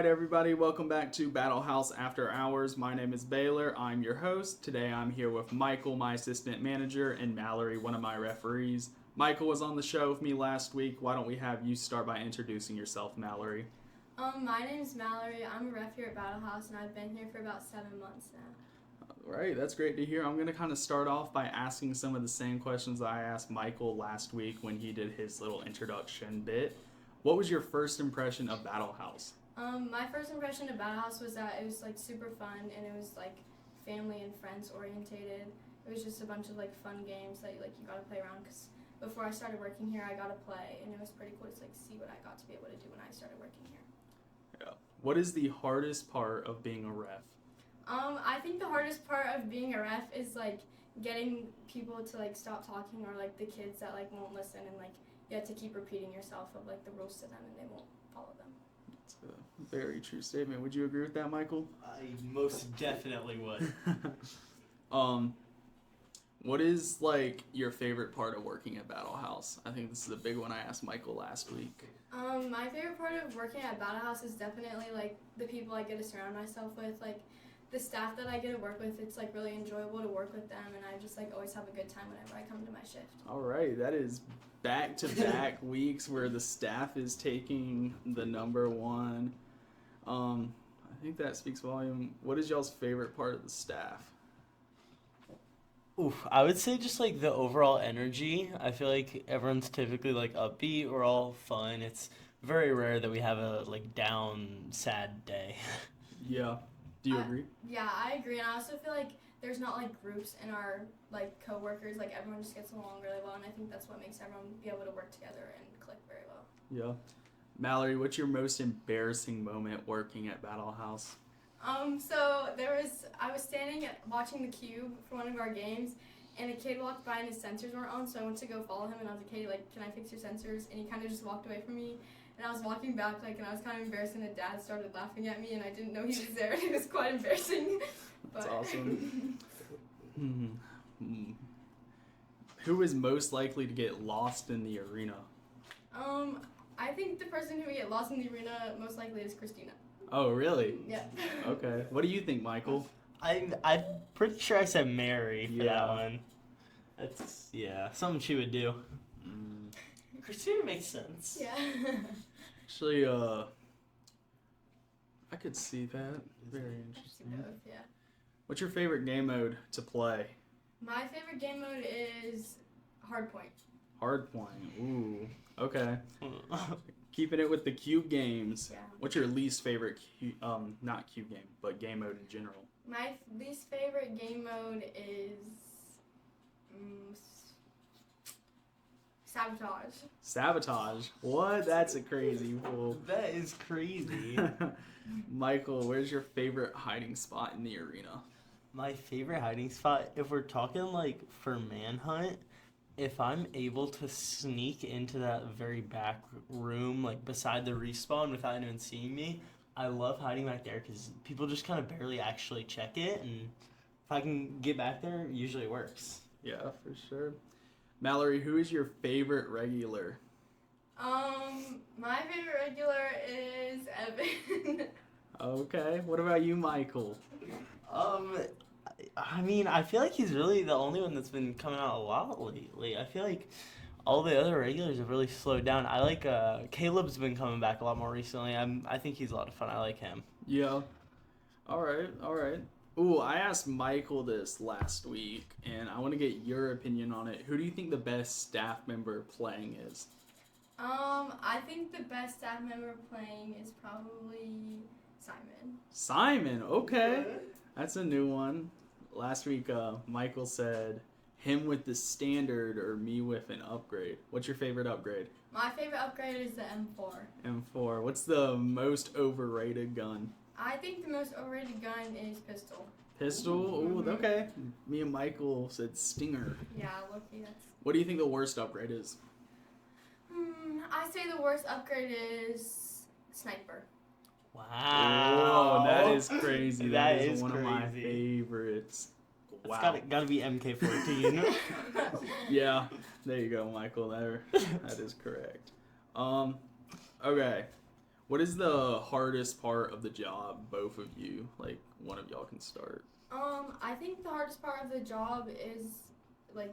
right, everybody, welcome back to Battle House After Hours. My name is Baylor. I'm your host. Today I'm here with Michael, my assistant manager, and Mallory, one of my referees. Michael was on the show with me last week. Why don't we have you start by introducing yourself, Mallory? My name's Mallory. I'm a ref here at Battle House, and I've been here for about 7 months now. All right, that's great to hear. I'm going to kind of start off by asking some of the same questions I asked Michael last week when he did his little introduction bit. What was your first impression of Battle House? My first impression of Battle House was that it was like super fun, and it was like family and friends orientated. It was just a bunch of like fun games that you got to play around. Because before I started working here, I got to play, and it was pretty cool to like see what I got to be able to do when I started working here. Yeah. What is the hardest part of being a ref? I think the hardest part of being a ref is like getting people to like stop talking, or like the kids that like won't listen, and like you have to keep repeating yourself of like the rules to them, and they won't follow them. That's a very true statement. Would you agree with that, Michael? I most definitely would. What is like your favorite part of working at Battle House? I think this is a big one I asked Michael last week. My favorite part of working at Battle House is definitely like the people I get to surround myself with, like the staff that I get to work with. It's like really enjoyable to work with them, and I just like always have a good time whenever I come to my shift. All right, that is back-to-back weeks where the staff is taking the number one. I think that speaks volume. What is y'all's favorite part of the staff? Oof, I would say just like the overall energy. I feel like everyone's typically like upbeat. We're all fun. It's very rare that we have a like down, sad day. Yeah. Do you agree? Yeah, I agree, and I also feel like there's not like groups in our like coworkers. Like everyone just gets along really well, and I think that's what makes everyone be able to work together and click very well. Yeah. Mallory, what's your most embarrassing moment working at Battle House? So I was standing watching the cube for one of our games, and a kid walked by and his sensors weren't on, so I went to go follow him, and I was like, hey, like, can I fix your sensors? And he kind of just walked away from me, and I was walking back, like, and I was kind of embarrassed, and the dad started laughing at me, and I didn't know he was there. It was quite embarrassing. That's awesome. Who is most likely to get lost in the arena? I think the person who would get lost in the arena most likely is Christina. Oh, really? Yeah. Okay. What do you think, Michael? I'm pretty sure I said Mary for that one. That's something she would do. Christina makes sense. Yeah. Actually, I could see that. Very interesting. Both, yeah. What's your favorite game mode to play? My favorite game mode is Hardpoint. Hardpoint. Ooh. Okay. Keeping it with the cube games. Yeah. What's your least favorite, not cube game, but game mode in general? My least favorite game mode is Sabotage. Sabotage. What? That's a crazy pull. That is crazy. Michael, where's your favorite hiding spot in the arena? My favorite hiding spot, if we're talking like for manhunt, if I'm able to sneak into that very back room, like beside the respawn without anyone seeing me, I love hiding back there because people just kind of barely actually check it, and if I can get back there, it usually works. Yeah, for sure. Mallory, who is your favorite regular? My favorite regular is Evan. Okay. What about you, Michael? I mean, I feel like he's really the only one that's been coming out a lot lately. I feel like all the other regulars have really slowed down. I like Caleb's been coming back a lot more recently. I think he's a lot of fun. I like him. Yeah. All right. Ooh, I asked Michael this last week, and I want to get your opinion on it. Who do you think the best staff member playing is? I think the best staff member playing is probably Simon. Simon, okay. That's a new one. Last week, Michael said him with the standard or me with an upgrade. What's your favorite upgrade? My favorite upgrade is the M4. M4. What's the most overrated gun? I think the most overrated gun is pistol. Pistol? Ooh, okay. Me and Michael said Stinger. Yeah, lucky that's... What do you think the worst upgrade is? I say the worst upgrade is Sniper. Wow. Oh, that is crazy. That is is one of my crazy. favorites. Wow. It's gotta be MK14. Yeah, there you go, Michael. That is correct. Okay. What is the hardest part of the job, both of you? Like, one of y'all can start. I think the hardest part of the job is like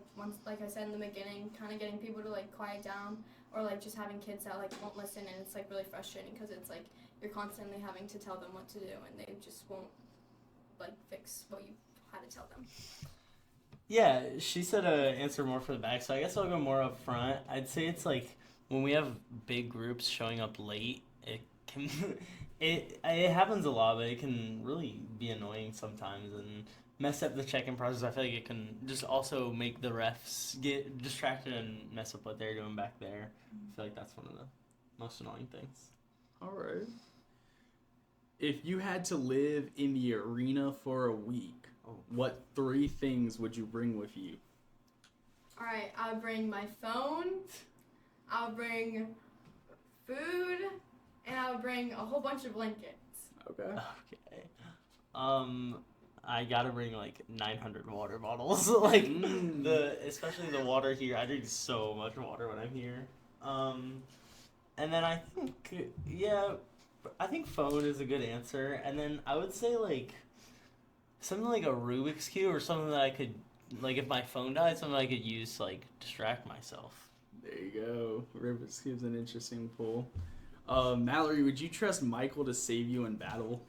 I said in the beginning, kind of getting people to like quiet down, or like just having kids that like won't listen, and it's like really frustrating because it's like you're constantly having to tell them what to do, and they just won't like fix what you had to tell them. Yeah, she said answer more for the back, so I guess I'll go more up front. I'd say it's like when we have big groups showing up late, it can it happens a lot, but it can really be annoying sometimes and mess up the check-in process. I feel like it can just also make the refs get distracted and mess up what they're doing back there. I feel like that's one of the most annoying things. All right. If you had to live in the arena for a week, what 3 things would you bring with you? All right, I would bring my phone, I would bring food, and I would bring a whole bunch of blankets. Okay. Okay. I gotta bring like 900 water bottles. Like especially the water here. I drink so much water when I'm here. And then I think phone is a good answer. And then I would say like something like a Rubik's Cube or something that I could, like if my phone died, something I could use to like distract myself. There you go. Rubik's Cube's an interesting pull. Mallory, would you trust Michael to save you in battle?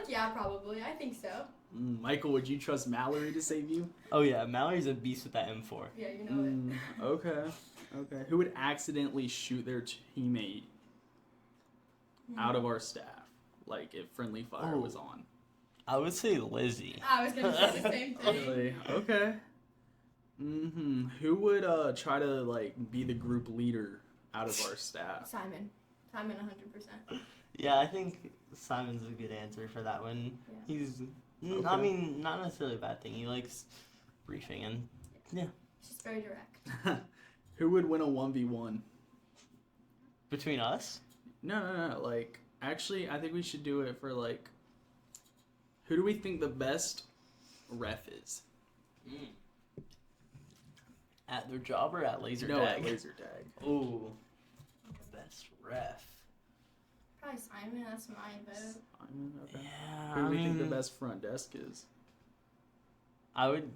Yeah, probably. I think so. Michael, would you trust Mallory to save you? Oh yeah, Mallory's a beast with that M4. Yeah, you know it. Okay. Who would accidentally shoot their teammate out of our staff? Like if friendly fire was on. I would say Lizzie. I was gonna say the same thing. Really? Okay. Who would try to like be the group leader out of our staff? Simon 100%. Yeah, I think Simon's a good answer for that one. Yeah. He's, Okay. I mean, not necessarily a bad thing. He likes briefing and yeah. It's just very direct. Who would win a 1v1? Between us? No. Like, actually, I think we should do it for like, who do we think the best ref is? At their job or at laser No, tag? at laser tag. Ooh, best ref. Probably Simon. That's my vote. Simon, okay. Yeah, Who do we think the best front desk is? I would.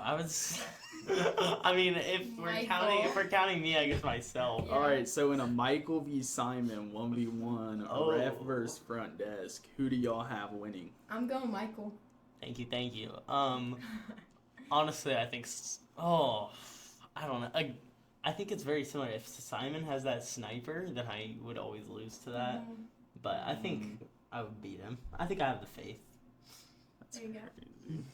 I mean, if we're counting me, I guess myself. Yeah. All right, so in a Michael v. Simon 1v1 ref versus front desk, who do y'all have winning? I'm going Michael. Thank you. Honestly, I think. I don't know. I think it's very similar. If Simon has that sniper, then I would always lose to that. But I think I would beat him. I think I have the faith. That's There you go. crazy.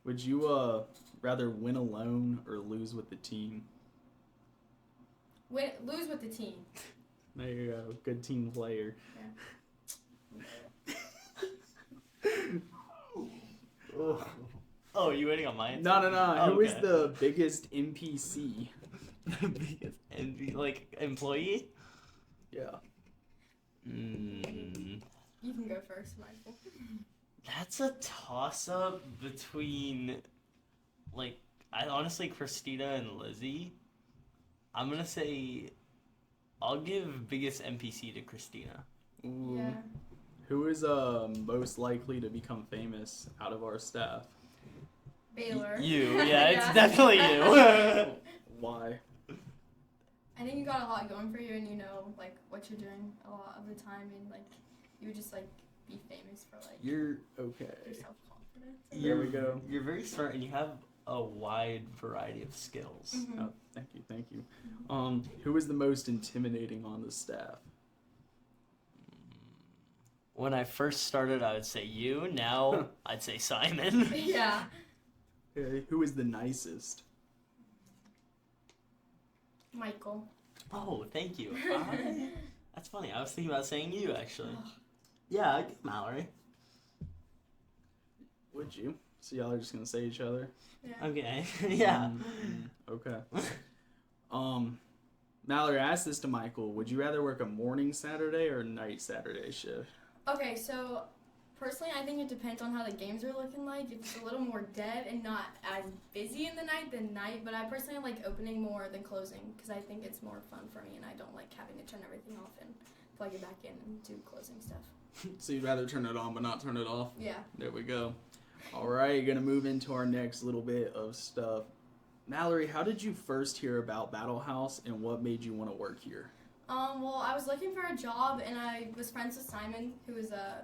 Would you rather win alone or lose with the team? Lose with the team. There you go. Good team player. Oh, are you waiting on my answer? No. Oh, Who is okay. the biggest NPC? The biggest envy, like employee? Yeah. You can go first, Michael. That's a toss up between, like, honestly, Christina and Lizzie. I'm gonna say, I'll give biggest NPC to Christina. Ooh. Yeah. Who is most likely to become famous out of our staff? Baylor. You, yeah, it's definitely you. Why? I think you got a lot going for you, and you know like what you're doing a lot of the time, and like you would just like be famous for like You're okay. your self-confidence. There we go. You're very smart, and you have a wide variety of skills. Mhm. Oh, thank you. Who is the most intimidating on the staff? When I first started, I would say you. Now, I'd say Simon. Yeah. Okay, who is the nicest? Michael. Oh, thank you. That's funny. I was thinking about saying you, actually. Yeah, I'd give Mallory. Would you? So y'all are just gonna say each other? Yeah. Okay. Yeah. Okay. Mallory, I asked this to Michael. Would you rather work a morning Saturday or night Saturday shift? Okay, so personally, I think it depends on how the games are looking like. If it's a little more dead and not as busy in the night, then night. But I personally like opening more than closing because I think it's more fun for me, and I don't like having to turn everything off and plug it back in and do closing stuff. So you'd rather turn it on but not turn it off? Yeah. There we go. All right, gonna move into our next little bit of stuff. Mallory, how did you first hear about Battle House and what made you want to work here? Well, I was looking for a job, and I was friends with Simon, who is a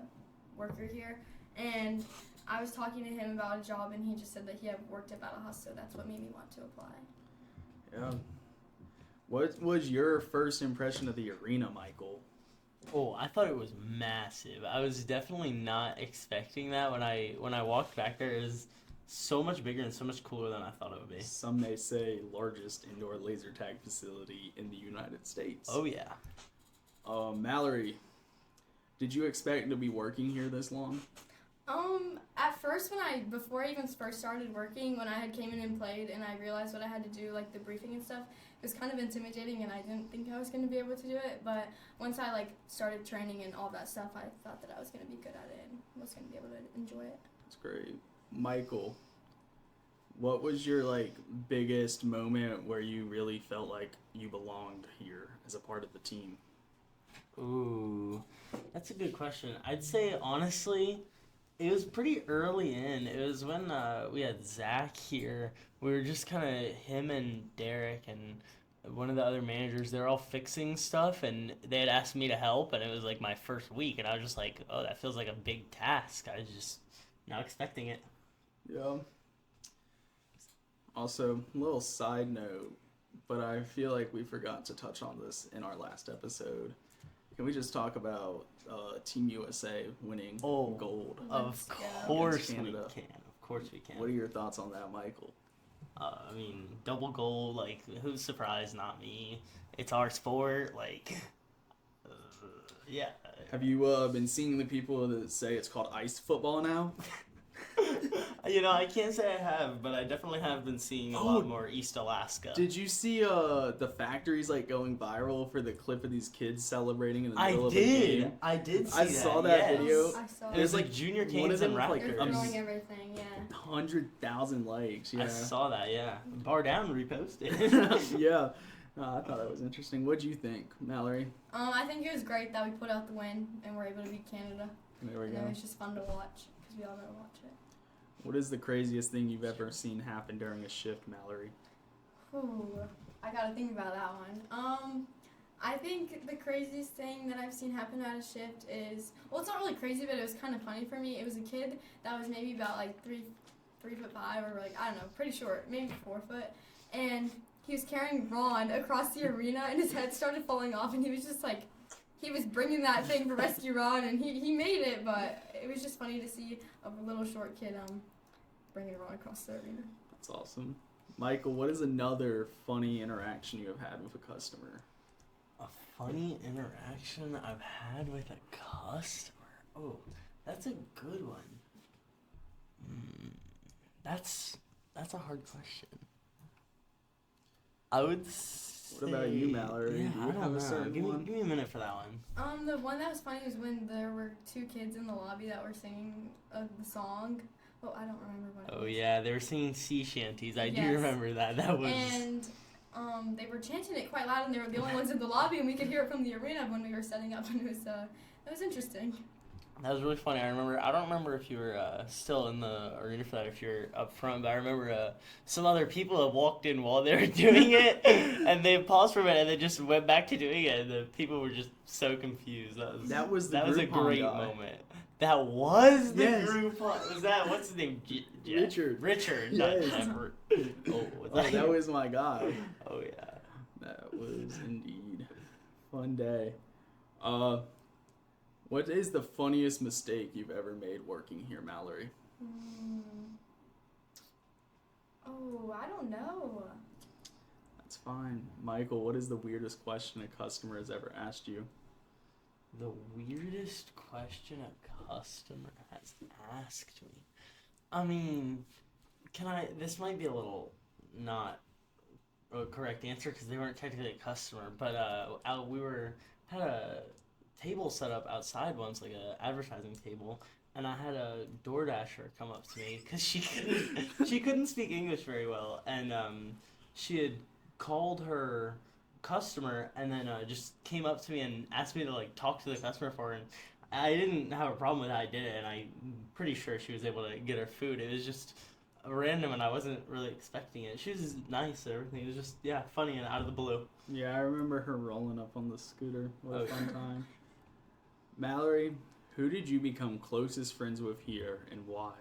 worker here, and I was talking to him about a job, and he just said that he had worked at Battle House, so that's what made me want to apply. Yeah. What was your first impression of the arena, Michael? Oh, I thought it was massive. I was definitely not expecting that when I walked back there. It was so much bigger and so much cooler than I thought it would be. Some may say largest indoor laser tag facility in the United States. Oh yeah. Mallory, did you expect to be working here this long? At first, before I even first started working, when I had came in and played, and I realized what I had to do, like the briefing and stuff, it was kind of intimidating, and I didn't think I was going to be able to do it. But once I started training and all that stuff, I thought that I was going to be good at it and was going to be able to enjoy it. That's great. Michael, what was your biggest moment where you really felt like you belonged here as a part of the team? Ooh, that's a good question. I'd say honestly, it was pretty early in. It was when we had Zach here. We were just kind of him and Derek and one of the other managers. They're all fixing stuff, and they had asked me to help, and it was my first week, and I was just like, oh, that feels like a big task. I was just not expecting it. Yeah. Also, little side note, but I feel like we forgot to touch on this in our last episode. Can we just talk about Team USA winning gold? Of Let's go. course Against we Canada. can. Of course we can. What are your thoughts on that, Michael? I mean, double goal, who's surprised? Not me. It's our sport, yeah. Have you been seeing the people that say it's called ice football now? I can't say I have, but I definitely have been seeing a lot more East Alaska. Did you see the factories going viral for the clip of these kids celebrating in the middle of a game? I did see I that. saw that yes. video. I saw It was it. Junior one Canes of them and was, They're Raptors. throwing everything, yeah. 100,000 likes. Yeah. I saw that, yeah. Bar Down reposted. Yeah. I thought that was interesting. What'd you think, Mallory? I think it was great that we put out the win and were able to beat Canada. There we And go. it was just fun to watch because we all know to watch it. What is the craziest thing you've ever seen happen during a shift, Mallory? Ooh, I gotta think about that one. I think the craziest thing that I've seen happen at a shift is, well, it's not really crazy, but it was kind of funny for me. It was a kid that was maybe about 3'5" or I don't know, pretty short, maybe 4 foot, and he was carrying Ron across the arena, and his head started falling off, and he was just he was bringing that thing for Rescue Ron, and he made it, but it was just funny to see a little short kid bringing Ron across the arena. That's awesome. Michael, what is another funny interaction you have had with a customer? A funny interaction I've had with a customer? Oh, that's a good one. That's a hard question. I would say... What about you, Mallory? Yeah, Do you I don't have a know. certain Give one? me a minute for that one. The one that was funny was when there were 2 kids in the lobby that were singing the song. Oh, I don't remember what it Oh was. yeah, they were singing sea shanties. I do Yes. remember that. That was... And they were chanting it quite loud, and they were the only ones in the lobby, and we could hear it from the arena when we were setting up, and it was interesting. That was really funny. I don't remember if you were still in the arena for that, if you were up front, but I remember some other people had walked in while they were doing it, and they paused for a minute, and they just went back to doing it, and the people were just so confused. That was the a Groupon great guy. moment. That was the Yes. Groupon. Was that, what's his name? Richard. Richard. Yes. Not Trevor. Oh, That was my guy. Oh, yeah. That was indeed fun day. What is the funniest mistake you've ever made working here, Mallory? Oh, I don't know. That's fine. Michael, what is the weirdest question a customer has ever asked you? The weirdest question a customer has asked me. I mean, this might be a little not a correct answer because they weren't technically a customer, but had a table set up outside once, like a advertising table, and I had a DoorDasher come up to me because she couldn't speak English very well, and she had called customer, and then just came up to me and asked me to like talk to the customer for her. And I didn't have a problem with how I did it, and I'm pretty sure she was able to get her food. It was just random, and I wasn't really expecting it. She was nice and everything. It was just, yeah, funny and out of the blue. Yeah, I remember her rolling up on the scooter. What a Oh, fun time. Mallory, who did you become closest friends with here and why?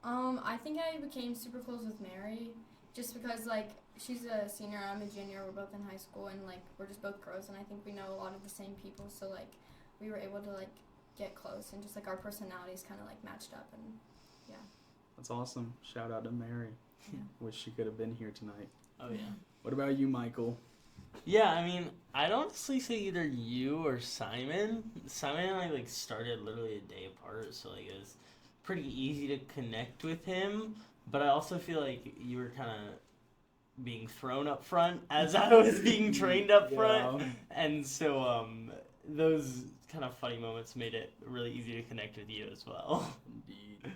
I think I became super close with Mary, just because like she's a senior, I'm a junior. We're both in high school, and like we're just both girls, and I think we know a lot of the same people. So like we were able to like get close, and just like our personalities kind of like matched up, and yeah. That's awesome. Shout out to Mary. Yeah. Wish she could have been here tonight. Oh, yeah. What about you, Michael? Yeah, I mean, I'd honestly say either you or Simon. Simon and I, like, started literally a day apart, so, like, it was pretty easy to connect with him. But I also feel like you were kind of being thrown up front as I was being trained up front. Yeah. And so, those kind of funny moments made it really easy to connect with you as well. Indeed.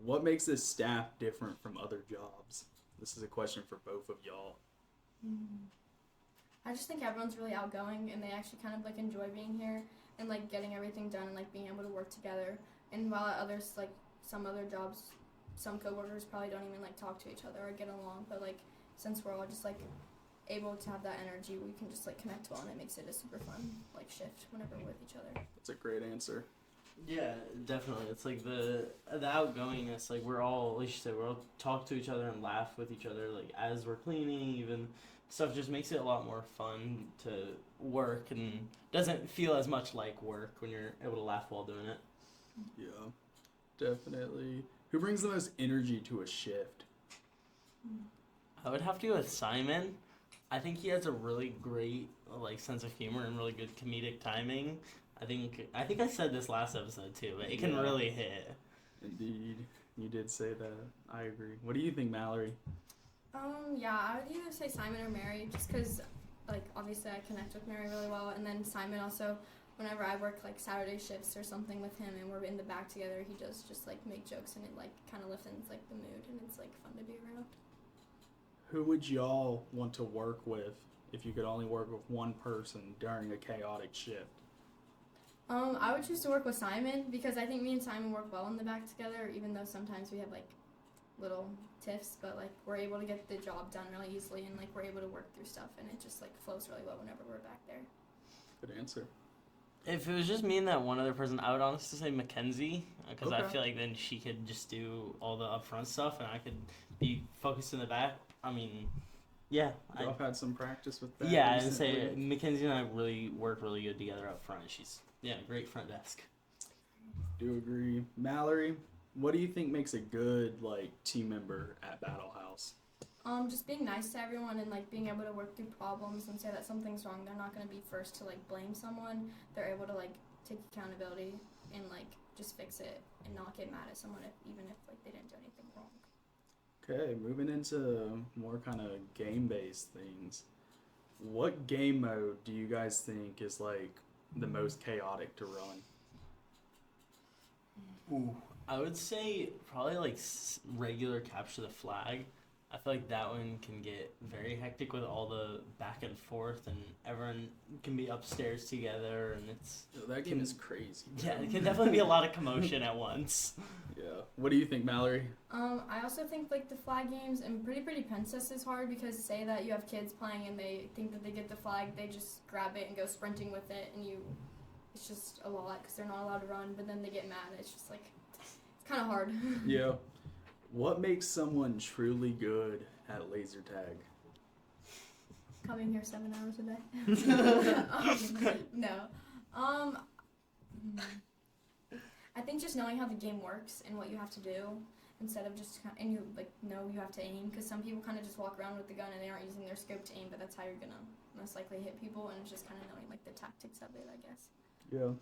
What makes this staff different from other jobs? This is a question for both of y'all. I just think everyone's really outgoing, and they actually kind of like enjoy being here and like getting everything done and like being able to work together. And while at others, like some other jobs, some coworkers probably don't even like talk to each other or get along. But like since we're all just like able to have that energy, we can just like connect well, and it makes it a super fun like shift whenever we're with each other. That's a great answer. Yeah, definitely. It's like the outgoingness. Like we're all, like you said, we're all talk to each other and laugh with each other. Like as we're cleaning, even stuff just makes it a lot more fun to work and doesn't feel as much like work when you're able to laugh while doing it. Yeah, definitely. Who brings the most energy to a shift? I would have to go with Simon. I think he has a really great like sense of humor and really good comedic timing. I think I said this last episode too, but it can Yeah. really hit. Indeed, you did say that. I agree. What do you think, Mallory? Yeah, I would either say Simon or Mary, just because like obviously I connect with Mary really well, and then Simon also. Whenever I work like Saturday shifts or something with him and we're in the back together, he does just like make jokes and it like kind of liftens like the mood, and it's like fun to be around. Who would y'all want to work with if you could only work with one person during a chaotic shift? I would choose to work with Simon because I think me and Simon work well in the back together, even though sometimes we have like little tiffs, but like we're able to get the job done really easily, and like we're able to work through stuff, and it just like flows really well whenever we're back there. Good answer. If it was just me and that one other person, I would honestly say Mackenzie, because I Okay. feel like then she could just do all the upfront stuff, and I could be focused in the back. I mean, yeah, Y'all had some practice with that. yeah, I'd recently? say Mackenzie and I really work really good together up front. She's great front desk. Do agree. Mallory, what do you think makes a good like team member at Battle House? Just being nice to everyone and like being able to work through problems and say that something's wrong. They're not gonna be first to like blame someone. They're able to like take accountability and like just fix it and not get mad at someone even if like they didn't do anything wrong. Okay, moving into more kind of game-based things. What game mode do you guys think is like the most chaotic to run? Ooh, I would say probably like regular capture the flag. I feel like that one can get very hectic with all the back and forth, and everyone can be upstairs together, and it's Yo, that game is crazy. Bro. yeah, it can definitely be a lot of commotion at once. Yeah. What do you think, Mallory? I also think like the flag games and Pretty Princess is hard because say that you have kids playing and they think that they get the flag, they just grab it and go sprinting with it, and it's just a lot because they're not allowed to run, but then they get mad. It's just like it's kind of hard. Yeah. What makes someone truly good at laser tag? Coming here 7 hours a day. No. I think just knowing how the game works and what you have to do instead of just and you like know you have to aim, because some people kind of just walk around with the gun and they aren't using their scope to aim, but that's how you're gonna most likely hit people, and it's just kind of knowing like the tactics of it, I guess. Yeah.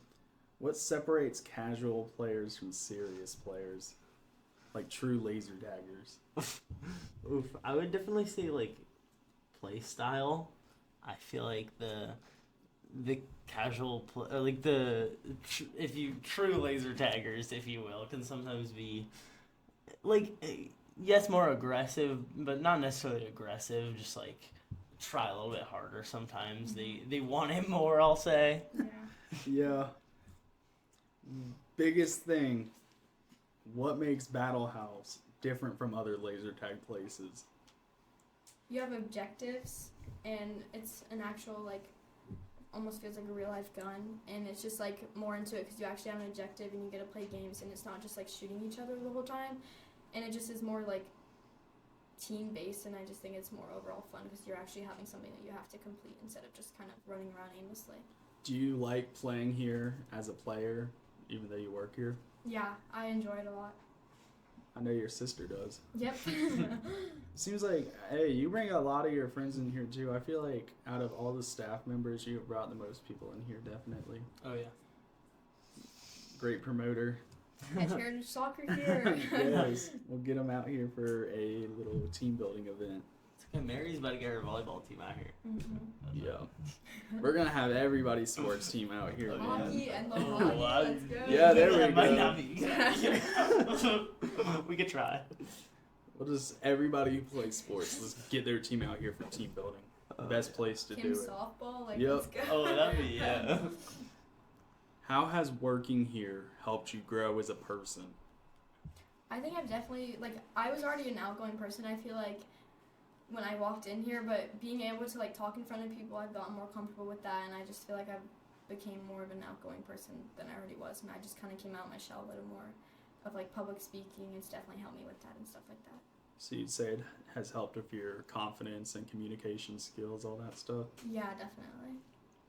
What separates casual players from serious players? Like true laser daggers. Oof, I would definitely say like play style. I feel like the casual or like if you true laser taggers, if you will, can sometimes be like yes, more aggressive, but not necessarily aggressive, just like try a little bit harder sometimes. They want it more, I'll say. Yeah. Yeah. Biggest thing, what makes Battle House different from other laser tag places? You have objectives, and it's an actual, like, almost feels like a real life gun, and it's just, like, more into it because you actually have an objective and you get to play games, and it's not just, like, shooting each other the whole time, and it just is more, like, team-based, and I just think it's more overall fun because you're actually having something that you have to complete instead of just kind of running around aimlessly. Do you like playing here as a player, even though you work here? Yeah, I enjoy it a lot. I know your sister does. Yep. Seems like, hey, you bring a lot of your friends in here too. I feel like out of all the staff members, you have brought the most people in here, definitely. Oh, yeah. Great promoter. Get your soccer here. Yes, we'll get them out here for a little team building event. It's okay. Mary's about to get her volleyball team out here. Mm-hmm. Yeah. We're going to have everybody's sports team out here, man. Hockey and the Oh, hockey. wow. Let's go. Yeah, there we That might go. not be. We could try. We'll just, everybody who plays sports, let's get their team out here for team building. Best place to Kim do it. softball, like, Yep. let's go. Oh, that'd be, yeah. How has working here helped you grow as a person? I think I've definitely, like, I was already an outgoing person, I feel like, when I walked in here, but being able to, like, talk in front of people, I've gotten more comfortable with that, and I just feel like I became more of an outgoing person than I already was, and I just kind of came out of my shell a little more of, like, public speaking. It's definitely helped me with that and stuff like that. So you'd say it has helped with your confidence and communication skills, all that stuff? Yeah, definitely.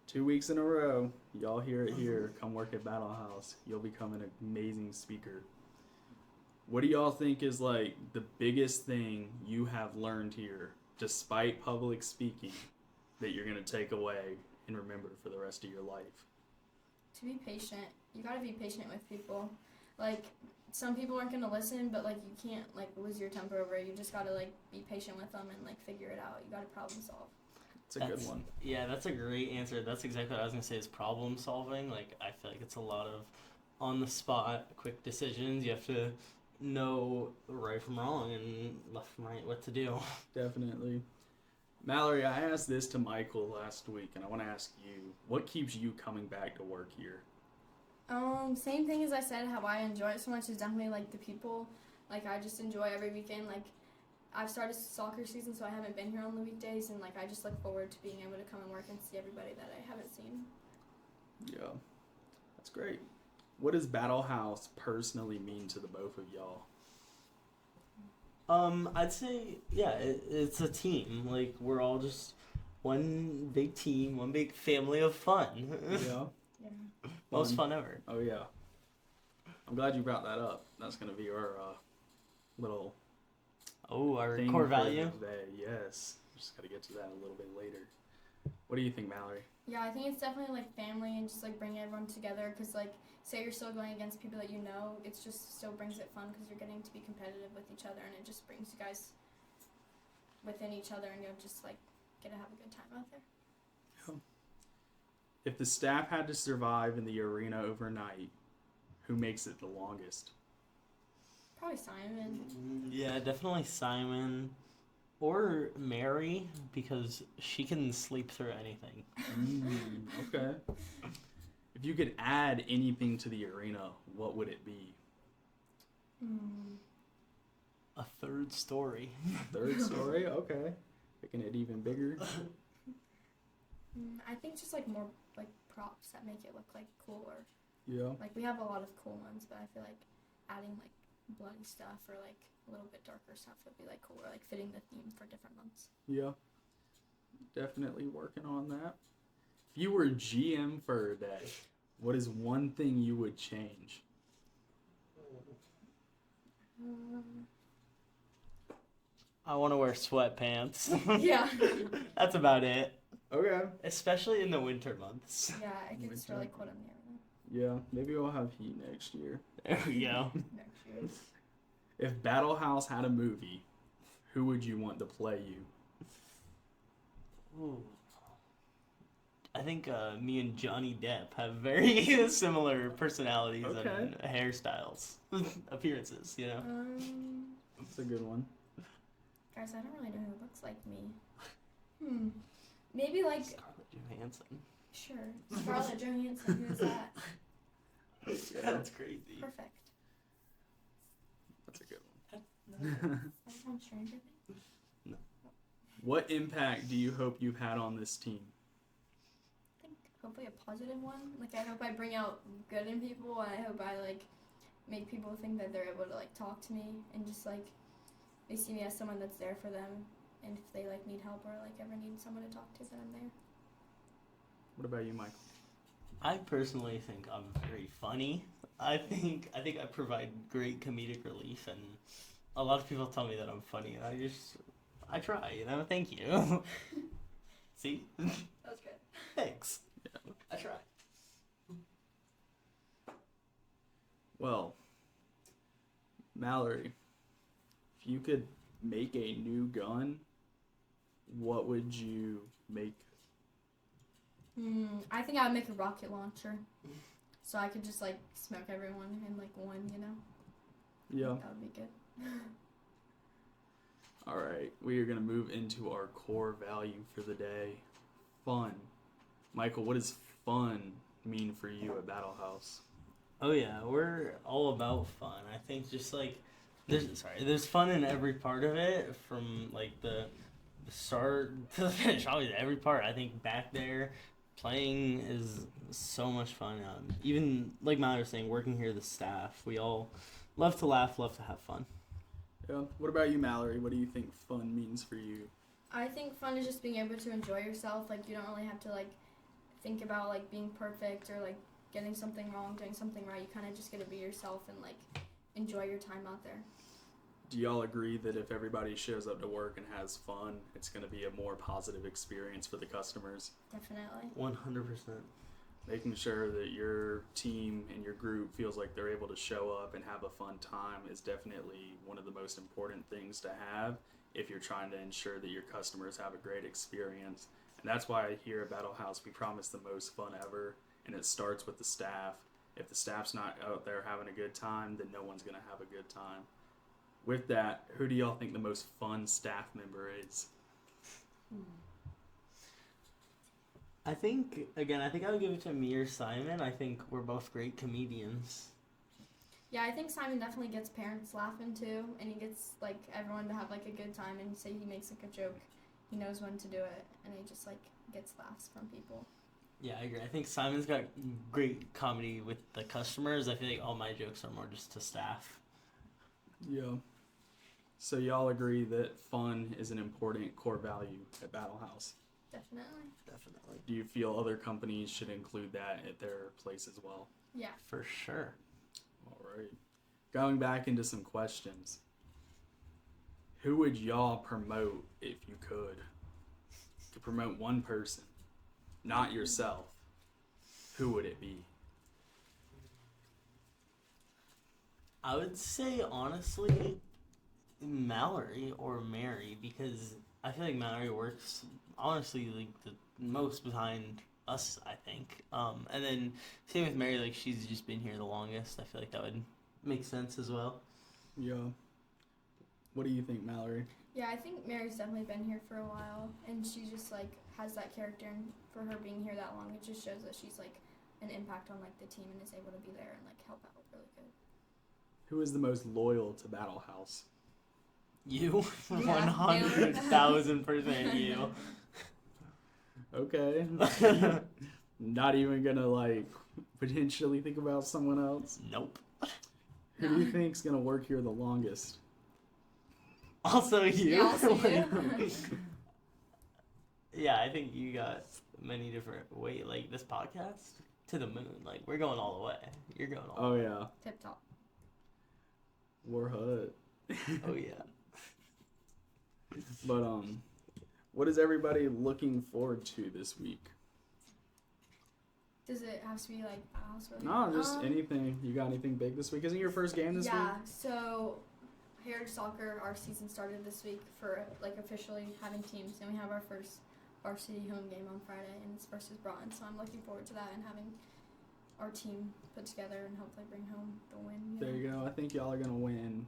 2 weeks in a row, y'all hear it here. Come work at Battle House. You'll become an amazing speaker. What do y'all think is like the biggest thing you have learned here, despite public speaking, that you're going to take away and remember for the rest of your life? To be patient. You gotta be patient with people. Like, some people aren't gonna listen, but, like, you can't, like, lose your temper over it. You just gotta, like, be patient with them and, like, figure it out. You gotta problem solve. It's a good one. Yeah, that's a great answer. That's exactly what I was going to say is problem solving. Like, I feel like it's a lot of on-the-spot, quick decisions. You have to know right from wrong and left from right what to do. Definitely. Mallory, I asked this to Michael last week, and I want to ask you, what keeps you coming back to work here? Same thing as I said, how I enjoy it so much is definitely, like, the people. Like, I just enjoy every weekend. Like, I've started soccer season, so I haven't been here on the weekdays, and, like, I just look forward to being able to come and work and see everybody that I haven't seen. Yeah, that's great. What does Battle House personally mean to the both of y'all? I'd say, yeah, it's a team. Like, we're all just one big team, one big family of fun. Yeah. Yeah. Most fun ever. Oh, yeah. I'm glad you brought that up. That's going to be our little Oh, our thing core for value. today. Yes. Just got to get to that a little bit later. What do you think, Mallory? Yeah, I think it's definitely, like, family and just, like, bringing everyone together because, like, say you're still going against people that you know, it's just still brings it fun because you're getting to be competitive with each other, and it just brings you guys within each other, and you'll just, like, get to have a good time out there. If the staff had to survive in the arena overnight, who makes it the longest? Probably Simon. Yeah, definitely Simon. Or Mary, because she can sleep through anything. Okay. If you could add anything to the arena, what would it be? A third story. Third story? Okay. Making it even bigger. I think just, like, more, like, props that make it look, like, cooler. Yeah. Like, we have a lot of cool ones, but I feel like adding, like, bloody stuff or, like, a little bit darker stuff would be, like, cooler, like, fitting the theme for different months. Yeah. Definitely working on that. If you were GM for a day, what is one thing you would change? I want to wear sweatpants. Yeah. That's about it. Okay. Especially in the winter months. Yeah, it gets Winter. really cold in the arena Yeah, maybe we'll have heat next year. There we go. next year. If Battle House had a movie, who would you want to play you? Ooh. I think me and Johnny Depp have very similar personalities Okay. and hairstyles, appearances, you know? That's a good one. Guys, I don't really know who looks like me. Maybe like Scarlett Johansson. sure Scarlett Johansson. Who's that? That's crazy. Perfect. That's a good one. That's from Stranger Things. What impact do you hope you've had on this team? I think hopefully a positive one. Like I hope I bring out good in people, and I hope I like make people think that they're able to like talk to me and just like they see me as someone that's there for them, and if they like need help or like ever need someone to talk to, then I'm there. What about you, Michael? I personally think I'm very funny. I think I provide great comedic relief, and a lot of people tell me that I'm funny, and I try, you know. Thank you. See, That was good. thanks. Yeah. I try. Well, Mallory, if you could make a new gun, what would you make? I think I would make a rocket launcher, so I could just like smoke everyone in like one, you know. Yeah. That would be good. All right, we are going to move into our core value for the day, fun. Michael, what does fun mean for you at Battle House? Oh yeah, we're all about fun. I think just like there's fun in every part of it, from like the start to the finish. Always every part. I think back there, playing is so much fun. Even like Mallory was saying, working here, the staff, we all love to laugh, love to have fun. Yeah. What about you, Mallory? What do you think fun means for you? I think fun is just being able to enjoy yourself. Like you don't really have to like think about like being perfect or like getting something wrong, doing something right. You kind of just get to be yourself and like enjoy your time out there. Do y'all agree that if everybody shows up to work and has fun, it's going to be a more positive experience for the customers? Definitely. 100%. Making sure that your team and your group feels like they're able to show up and have a fun time is definitely one of the most important things to have if you're trying to ensure that your customers have a great experience. And that's why here at Battle House we promise the most fun ever, and it starts with the staff. If the staff's not out there having a good time, then no one's going to have a good time. With that, who do y'all think the most fun staff member is? I think I would give it to me or Simon. I think we're both great comedians. Yeah, I think Simon definitely gets parents laughing too, and he gets like everyone to have like a good time. And say he makes like a joke, he knows when to do it, and he just like gets laughs from people. Yeah, I agree. I think Simon's got great comedy with the customers. I feel like all my jokes are more just to staff. Yeah. So y'all agree that fun is an important core value at Battle House? Definitely. Definitely. Do you feel other companies should include that at their place as well? Yeah. For sure. All right. Going back into some questions. Who would y'all promote if you could? To promote one person, not yourself. Who would it be? I would say, honestly, Mallory or Mary, because I feel like Mallory works, honestly, like the most behind us, I think. And then same with Mary, like she's just been here the longest. I feel like that would make sense as well. Yeah. What do you think, Mallory? Yeah, I think Mary's definitely been here for a while, and she just like has that character, and for her being here that long, it just shows that she's like an impact on like the team and is able to be there and like help out really good. Who is the most loyal to Battle House? You, Yeah, 100,000% you. Okay. Not even gonna like potentially think about someone else? Nope. Who do you think's gonna work here the longest? Also you. Yeah, also you. Yeah, I think you got many different like this podcast to the moon. Like we're going all the way. You're going all. Oh yeah. Tip top. War Hut. Oh yeah. But what is everybody looking forward to this week? Does it have to be like a house really? No, just anything. You got anything big this week? Isn't it your first game this week? Yeah, so Heritage Soccer, our season started this week for like officially having teams, and we have our first varsity home game on Friday, and it's versus Broughton. So I'm looking forward to that and having our team put together and hopefully bring home the win. There you go. I think y'all are gonna win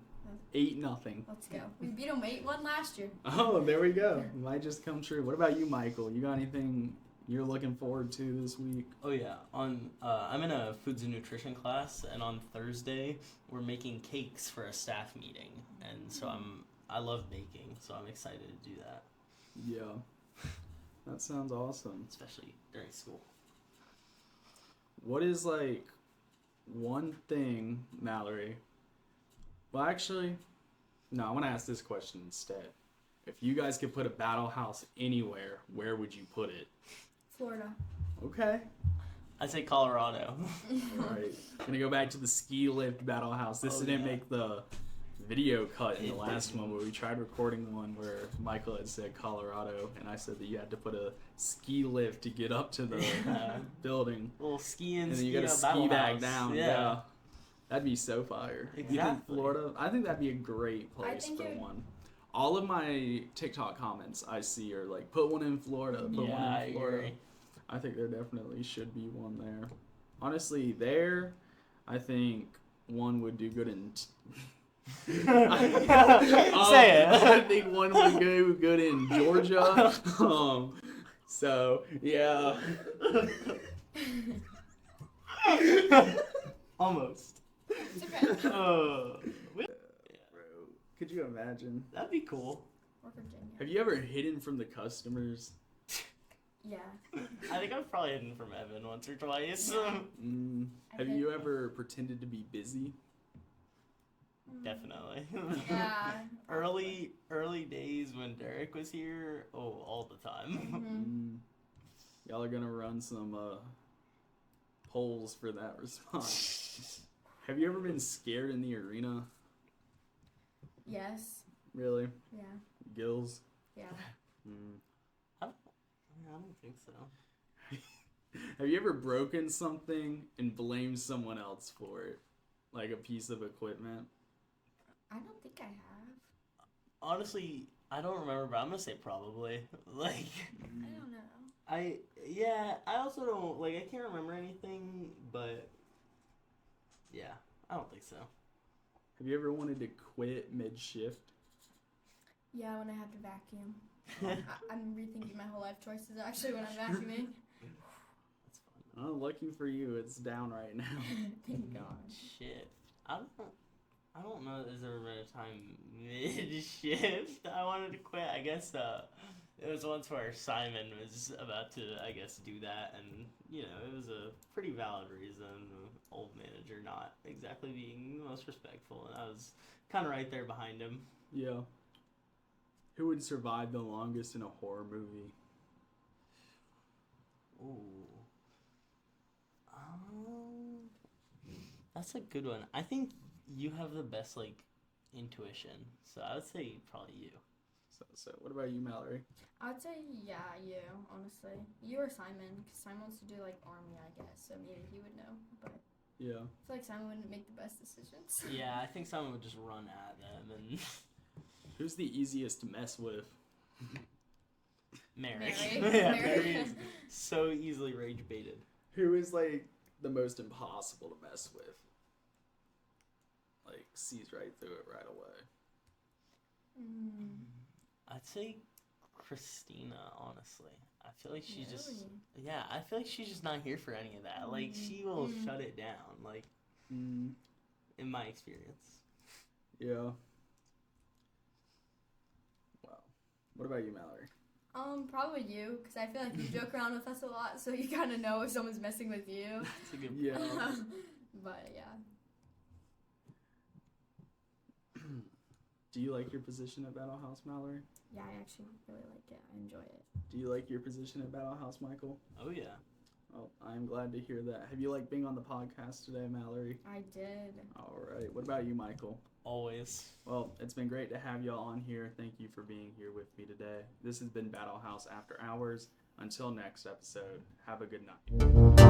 8-0. Let's go. We beat them 8-1 last year. Oh, there we go. Might just come true. What about you, Michael? You got anything you're looking forward to this week? Oh yeah, I'm in a foods and nutrition class, and on Thursday we're making cakes for a staff meeting, and so I love baking, so I'm excited to do that, Yeah. That sounds awesome. especially during school. What is like one thing, Mallory? Well, actually, no, I want to ask this question instead. If you guys could put a battle house anywhere, where would you put it? Florida. Okay. I'd say Colorado. All right. Gonna go back to the ski lift battle house. This Oh, didn't yeah. make the video cut in the It last didn't. one, where we tried recording one where Michael had said Colorado, and I said that you had to put a ski lift to get up to the Yeah. building, Little ski and and then ski you gotta out ski battle back house. down. Yeah. That'd be so fire. You think Exactly. Florida? I think that'd be a great I place think for it- one. All of my TikTok comments I see are like, put one in Florida, put Yeah, one I in Florida. agree. I think there definitely should be one there. Honestly, there, I think one would do good in. Say it. I think one would do good in Georgia. So yeah. Almost. It's okay. We- Bro, could you imagine? That'd be cool. Or Virginia. Have you ever hidden from the customers? Yeah. I think I've probably hidden from Evan once or twice. Have you ever pretended to be busy? Definitely. Yeah. Early days when Derek was here, all the time. Mhm. Y'all are gonna run some polls for that response. Have you ever been scared in the arena? Yes. Really? Yeah. Gills? Yeah. I don't think so. Have you ever broken something and blamed someone else for it? Like a piece of equipment? I don't think I have. Honestly, I don't remember, but I'm gonna say probably. Like, I don't know. I also don't, like, I can't remember anything, but yeah, I don't think so. Have you ever wanted to quit mid-shift? Yeah, when I have to vacuum. I'm rethinking my whole life choices actually when I'm vacuuming. That's fun. Oh, lucky for you, it's down right now. Thank God. Shit. I don't know that there's ever been a time mid-shift I wanted to quit. I guess it was once where Simon was about to, I guess, do that, and, you know, it was a pretty valid reason. The old manager not exactly being the most respectful, and I was kind of right there behind him. Yeah. Who would survive the longest in a horror movie? Ooh. That's a good one. I think you have the best, like, intuition, so I would say probably you. So what about you, Mallory? I would say yeah, you, honestly. You or Simon, because Simon wants to do like army, I guess, so maybe he would know. But Yeah. I feel like Simon wouldn't make the best decisions. Yeah, I think someone would just run at them and Who's the easiest to mess with? Mary. Mary. Yeah, Mary. Mary is so easily rage baited. Who is like the most impossible to mess with? Like sees right through it right away. I'd say Christina, honestly. I feel like she's just Really? yeah, I feel like she's just not here for any of that. Like she will shut it down, like in my experience. Yeah. Wow. What about you, Mallory? Probably you, because I feel like you joke around with us a lot, so you kind of know if someone's messing with you. That's a good Yeah. But yeah. Do you like your position at Battle House, Mallory? Yeah, I actually really like it. I enjoy it. Do you like your position at Battle House, Michael? Oh yeah. Oh, I'm glad to hear that. Have you liked being on the podcast today, Mallory? I did. All right. What about you, Michael? Always. Well, it's been great to have y'all on here. Thank you for being here with me today. This has been Battle House After Hours. Until next episode, have a good night.